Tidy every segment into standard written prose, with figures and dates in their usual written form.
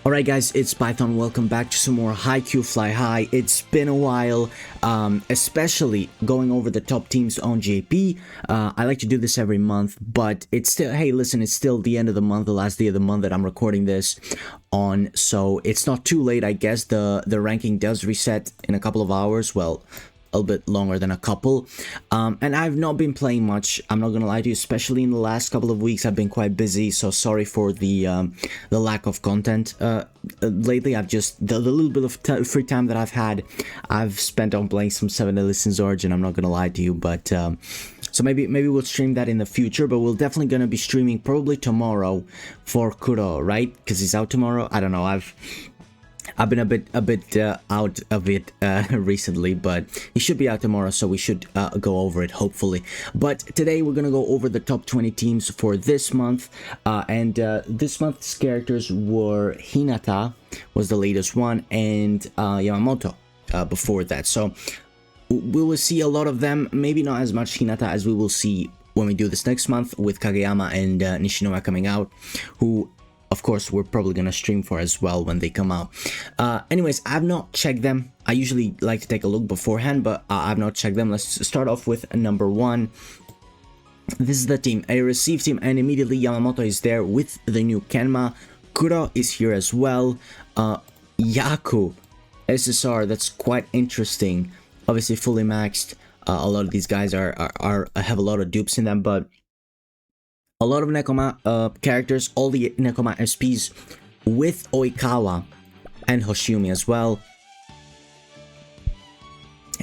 Alright guys, it's Python. Welcome back to some more Haikyu Fly High. It's been a while, especially going over the top teams on JP. I like to do this every month, but it's still, hey listen, it's still the end of the month, the last day of the month that I'm recording this on, so it's not too late. I guess the ranking does reset in a couple of hours, well, a little bit longer than a couple, and I've not been playing much. I'm not gonna lie to you, especially in the last couple of weeks. I've been quite busy, so sorry for the lack of content. Lately, I've just the little bit of free time that I've spent on playing some 7 Listens Origin. I'm not gonna lie to you, but so maybe we'll stream that in the future. But we're definitely gonna be streaming probably tomorrow for Kuro, right? Because he's out tomorrow. I don't know. I've been a bit out of it recently, but it should be out tomorrow, so we should go over it hopefully. But today we're gonna go over the top 20 teams for this month, and this month's characters were Hinata was the latest one, and Yamamoto before that. So we will see a lot of them. Maybe not as much Hinata as we will see when we do this next month with Kageyama and Nishinoya coming out, who of course we're probably gonna stream for as well when they come out. Anyways, I've not checked them. I usually like to take a look beforehand, but I've not checked them. Let's start off with number 1. This is the team, a receive team, and immediately Yamamoto is there with the new Kenma. Kuro is here as well. Yaku SSR, that's quite interesting. Obviously fully maxed. A lot of these guys have a lot of dupes in them, but a lot of Nekoma characters, all the Nekoma SPs with Oikawa and Hoshimi as well.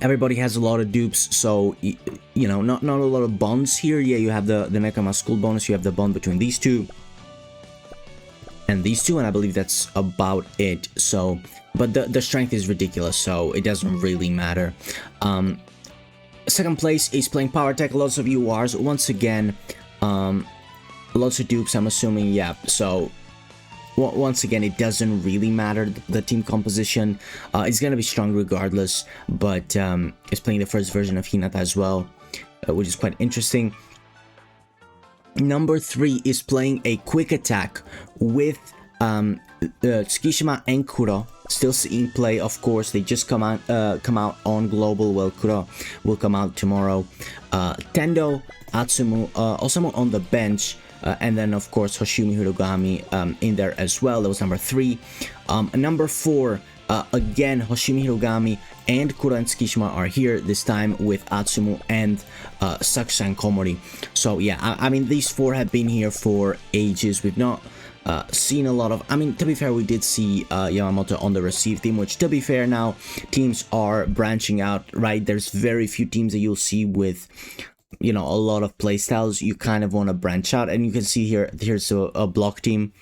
Everybody has a lot of dupes, so you know, not a lot of bonds here. Yeah, you have the Nekoma school bonus, you have the bond between these two and these two, and I believe that's about it. So, but the strength is ridiculous, so it doesn't really matter. Second place is playing Power Tech. Lots of URs once again. Lots of dupes, I'm assuming. Yeah, so once again, it doesn't really matter the team composition. It's gonna be strong regardless, but it's playing the first version of Hinata as well, which is quite interesting. Number 3 is playing a quick attack with Tsukishima and Kuro. Still seeing play, of course. They just come out on global. Well, Kuro will come out tomorrow. Tendo, Atsumu, Osamu on the bench. And then of course Hoshimi Hirogami in there as well. That was number 3. Number 4, again Hoshimi Hirogami and Kuro and Tsukishima are here, this time with Atsumu and Sakusa and Komori. So yeah, I mean, these 4 have been here for ages. We've not seen a lot of, I mean, to be fair, we did see Yamamoto on the receive team, which, to be fair, now teams are branching out, right? There's very few teams that you'll see with, you know, a lot of playstyles. You kind of want to branch out, and you can see here, here's a block team,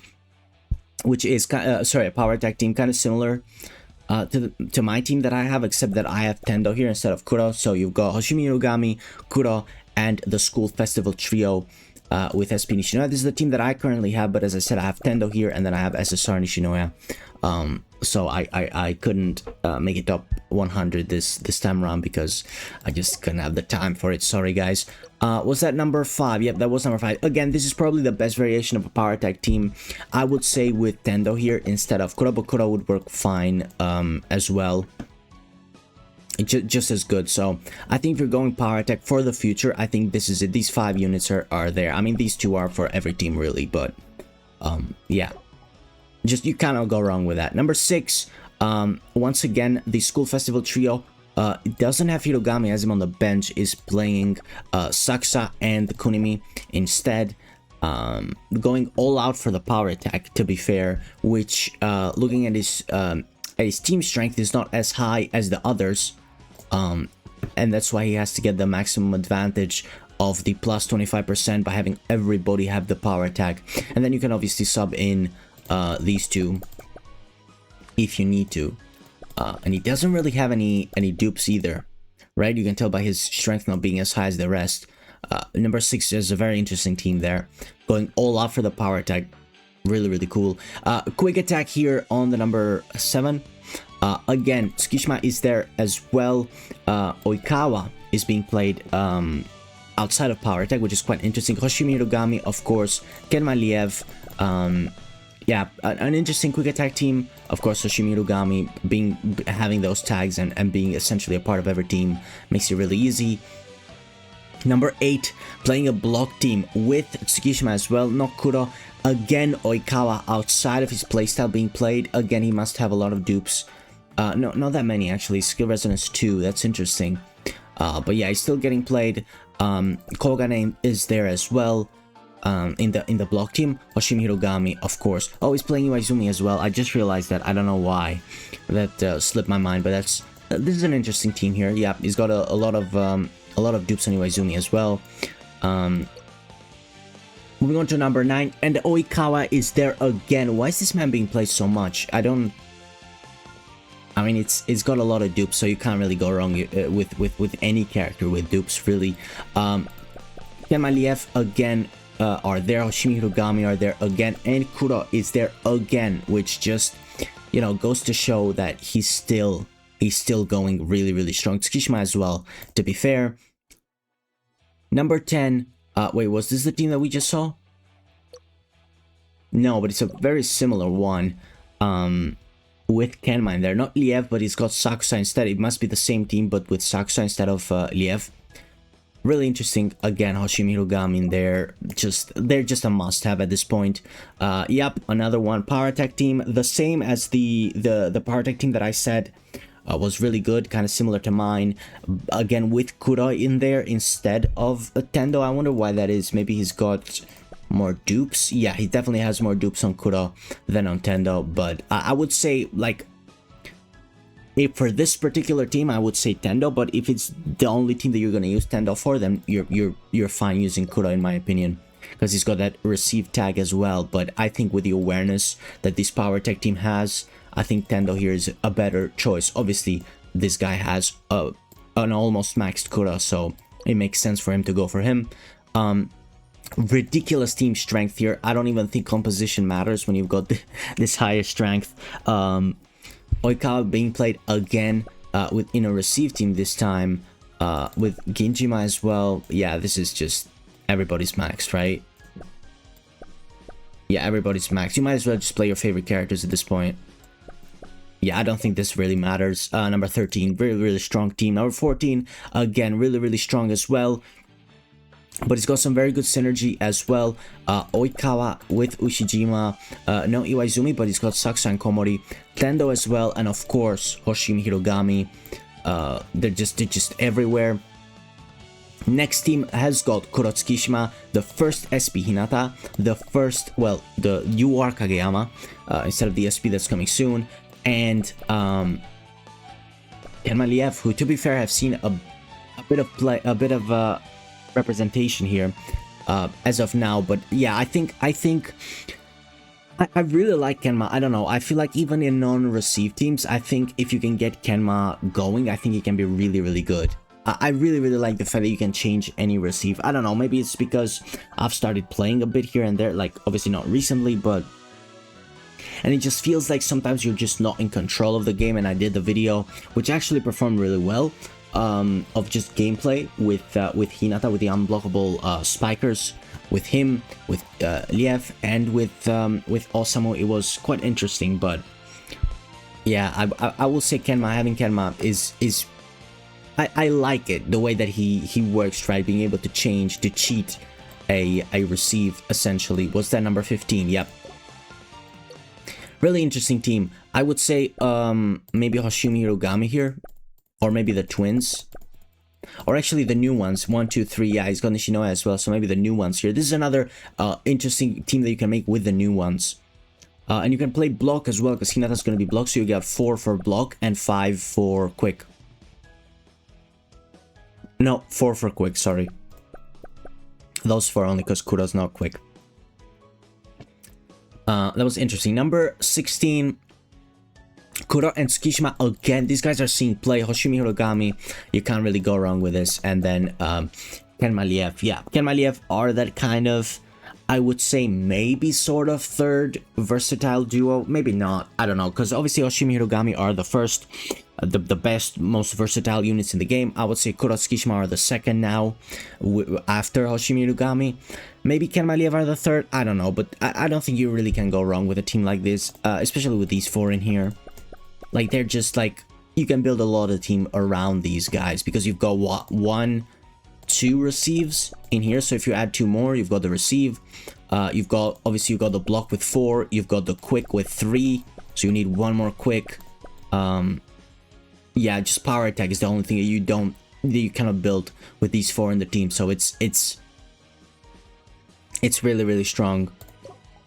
which is sorry, a power attack team, kind of similar to my team that I have, except that I have Tendo here instead of Kuro. So you've got Hoshimi Hirogami, Kuro, and the school festival trio with SP Nishinoya. This is the team that I currently have, but as I said, I have Tendo here, and then I have SSR Nishinoya. So I couldn't make it top 100 this time around because I just couldn't have the time for it. Sorry guys. Was that number 5? Yep, that was number 5. Again, this is probably the best variation of a power attack team, I would say, with Tendo here instead of Kuro, but Kuro would work fine as well. Just as good. So I think if you're going power attack for the future, I think this is it. These 5 units are there. I mean, these 2 are for every team really, but yeah, just you cannot go wrong with that. Number 6, once again, the school festival trio doesn't have Hirogami as him on the bench, is playing Sakusa and Kunimi instead, going all out for the power attack, to be fair, which looking at his team strength is not as high as the others, and that's why he has to get the maximum advantage of the plus 25% by having everybody have the power attack. And then you can obviously sub in these 2 if you need to, and he doesn't really have any dupes either, right? You can tell by his strength not being as high as the rest. Number 6 is a very interesting team there, going all out for the power attack. Really cool. Quick attack here on the number 7. Again, Tsukishima is there as well. Oikawa is being played outside of power attack, which is quite interesting. Hoshimi Hirogami, of course, Kenma Liev, yeah, an interesting quick attack team. Of course, Hoshimi Rugami having those tags and being essentially a part of every team makes it really easy. Number 8, playing a block team with Tsukishima as well. Nokuro, again Oikawa outside of his playstyle being played. Again, he must have a lot of dupes. No, not that many actually. Skill Resonance 2, that's interesting. But yeah, he's still getting played. Kogane is there as well. In the block team. Hoshimi Hirogami, of course. Oh, he's playing Iwaizumi as well. I just realized that. I don't know why. That slipped my mind, but that's this is an interesting team here. Yeah, he's got a lot of dupes on Iwaizumi as well. Moving on to number 9, and Oikawa is there again. Why is this man being played so much? I mean, it's got a lot of dupes, so you can't really go wrong with any character with dupes, really. Kenmaliev again are there. Hoshimi Hirogami are there again, and Kuro is there again, which just, you know, goes to show that he's still going really strong. Tsukishima as well, to be fair. Number 10. Wait, was this the team that we just saw? No, but it's a very similar one. With Kenma in there. Not Liev, but he's got Sakusa instead. It must be the same team, but with Sakusa instead of Liev. Really interesting. Again, Hoshimi Hirogami in there. They're just a must-have at this point. Yep, another one. Power Attack team. The same as the Power Attack team that I said was really good. Kind of similar to mine. Again, with Kuro in there instead of Tendo. I wonder why that is. Maybe he's got more dupes. Yeah, he definitely has more dupes on Kuro than on Tendo. But I would say, like, if for this particular team, I would say Tendo, but if it's the only team that you're gonna use Tendo for, then you're fine using Kuro, in my opinion, because he's got that receive tag as well. But I think with the awareness that this Power Tech team has, I think Tendo here is a better choice. Obviously, this guy has an almost maxed Kuro, so it makes sense for him to go for him. Ridiculous team strength here. I don't even think composition matters when you've got this higher strength. Oikawa being played again in a receive team this time with Ginjima as well. Yeah, this is just everybody's maxed, right? Yeah, everybody's maxed. You might as well just play your favorite characters at this point. Yeah, I don't think this really matters. Number 13, really strong team. Number 14, again, really strong as well. But it's got some very good synergy as well. Oikawa with Ushijima. No Iwaizumi, but he's got Sakusa and Komori. Tendo as well. And of course, Hoshimi Hirogami. They're just everywhere. Next team has got Kuro Tsukishima, the first SP Hinata, the first, well, the UR Kageyama, instead of the SP that's coming soon. And Kenmaliev, who, to be fair, have seen a bit of play, a bit of representation here as of now. But yeah, I think I really like Kenma. I don't know, I feel like even in non-receive teams, I think if you can get Kenma going, I think it can be really good. I really like the fact that you can change any receive. I don't know, maybe it's because I've started playing a bit here and there, like obviously not recently, but and it just feels like sometimes you're just not in control of the game. And I did the video which actually performed really well of just gameplay with Hinata, with the unblockable spikers, with him, with Liev, and with Osamu. It was quite interesting. But yeah, I will say Kenma, having Kenma is I like it, the way that he works, right? Being able to change, to cheat a receive, essentially. Was that number 15? Yep. Really interesting team. I would say maybe Hoshimi Hirogami here. Or maybe the twins. Or actually the new ones. 1, 2, 3. Yeah, he's got Nishinoya as well. So maybe the new ones here. This is another interesting team that you can make with the new ones. And you can play block as well, because Hinata's going to be block. So you got 4 for block and 5 for quick. No, 4 for quick, sorry. Those 4 only because Kuro's not quick. That was interesting. Number 16... Kuro and Tsukishima again. These guys are seeing play. Hoshimi Hirogami, you can't really go wrong with this. And then Kenmaliev. Yeah, Kenmaliev are that kind of, I would say, maybe sort of third versatile duo. Maybe not. I don't know. Because obviously Hoshimi Hirogami are the first, the best, most versatile units in the game. I would say Kuro and Tsukishima are the second now, after Hoshimi Hirogami. Maybe Kermaliev are the third, I don't know, but I don't think you really can go wrong with a team like this, especially with these four in here. Like, they're just like, you can build a lot of team around these guys, because you've got what, 1, 2 receives in here, so if you add 2 more, you've got the receive, you've got, obviously you've got the block with 4, you've got the quick with 3, so you need 1 more quick. Yeah, just power attack is the only thing that you cannot build with these 4 in the team, so it's really, really strong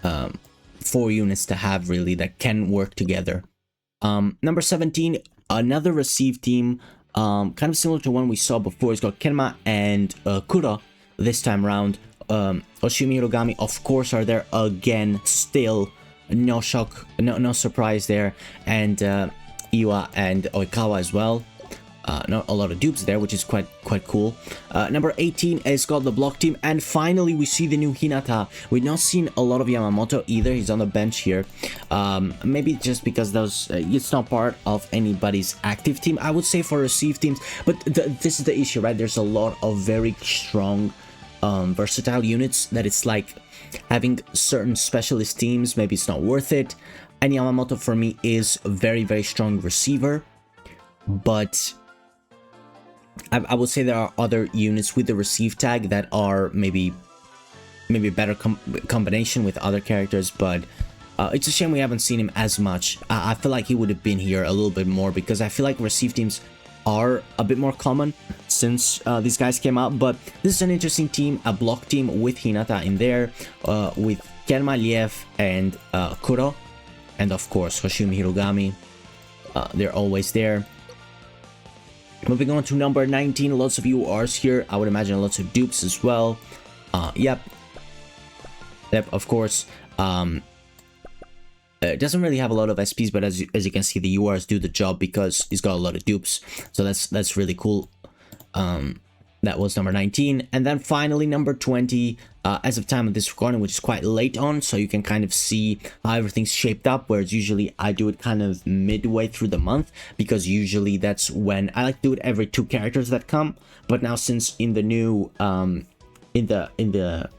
4 units to have, really, that can work together. Number 17, another receive team, kind of similar to one we saw before. It's got Kenma and Kuro this time around. Oshimi Hirogami, of course, are there again, still. No shock, no surprise there. And Iwa and Oikawa as well. Not a lot of dupes there, which is quite cool. Number 18 is got the block team, and finally we see the new Hinata. We've not seen a lot of Yamamoto either. He's on the bench here. Maybe just because those it's not part of anybody's active team, I would say, for receive teams. But this is the issue, right? There's a lot of very strong versatile units that it's like having certain specialist teams, maybe it's not worth it. And Yamamoto for me is a very strong receiver, but I would say there are other units with the receive tag that are maybe better combination with other characters, but it's a shame we haven't seen him as much. I feel like he would have been here a little bit more, because I feel like receive teams are a bit more common since these guys came out. But this is an interesting team, a block team with Hinata in there, with Kermaliev and Kuro, and of course Hoshimi Hirogami. They're always there. Moving on to number 19, lots of URs here. I would imagine lots of dupes as well. Yep, of course. It doesn't really have a lot of SPs, but as you can see, the URs do the job because it's got a lot of dupes. So that's really cool. That was number 19. And then finally, number 20, as of time of this recording, which is quite late on, so you can kind of see how everything's shaped up, whereas usually I do it kind of midway through the month, because usually that's when I like to do it every 2 characters that come. But now, since in the new in the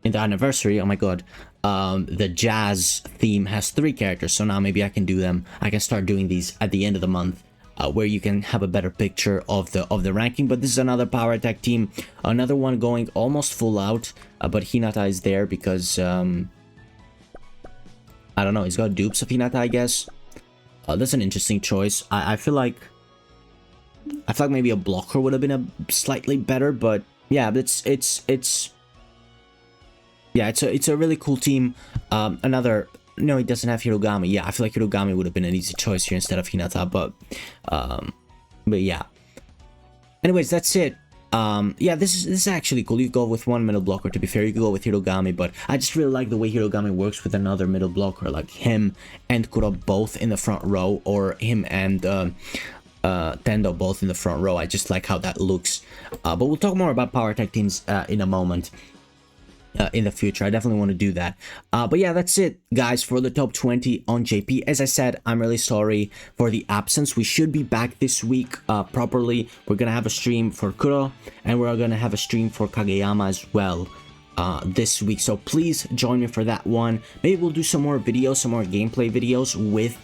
anniversary, oh my god, the jazz theme has 3 characters, so now maybe I can start doing these at the end of the month, where you can have a better picture of the ranking. But this is another power attack team, another one going almost full out, but Hinata is there because I don't know, he's got dupes of Hinata, I guess. That's an interesting choice. I feel like maybe a blocker would have been a slightly better, but yeah, it's a really cool team. No, he doesn't have Hirogami. Yeah, I feel like Hirogami would have been an easy choice here instead of Hinata, but yeah. Anyways, that's it. Yeah, this is actually cool. You go with 1 middle blocker, to be fair. You could go with Hirogami, but I just really like the way Hirogami works with another middle blocker, like him and Kuro both in the front row, or him and Tendo both in the front row. I just like how that looks. But we'll talk more about power attack teams in a moment. In the future, I definitely want to do that. But yeah, that's it, guys, for the top 20 on JP. As I said, I'm really sorry for the absence. We should be back this week properly. We're gonna have a stream for Kuro, and we're gonna have a stream for Kageyama as well this week, so please join me for that one. Maybe we'll do some more videos, some more gameplay videos with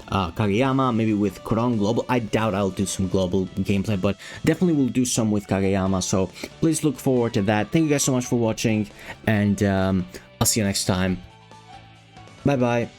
Kageyama, maybe with Kuron Global. I doubt I'll do some global gameplay, but definitely we'll do some with Kageyama, so please look forward to that. Thank you guys so much for watching, and I'll see you next time. Bye bye.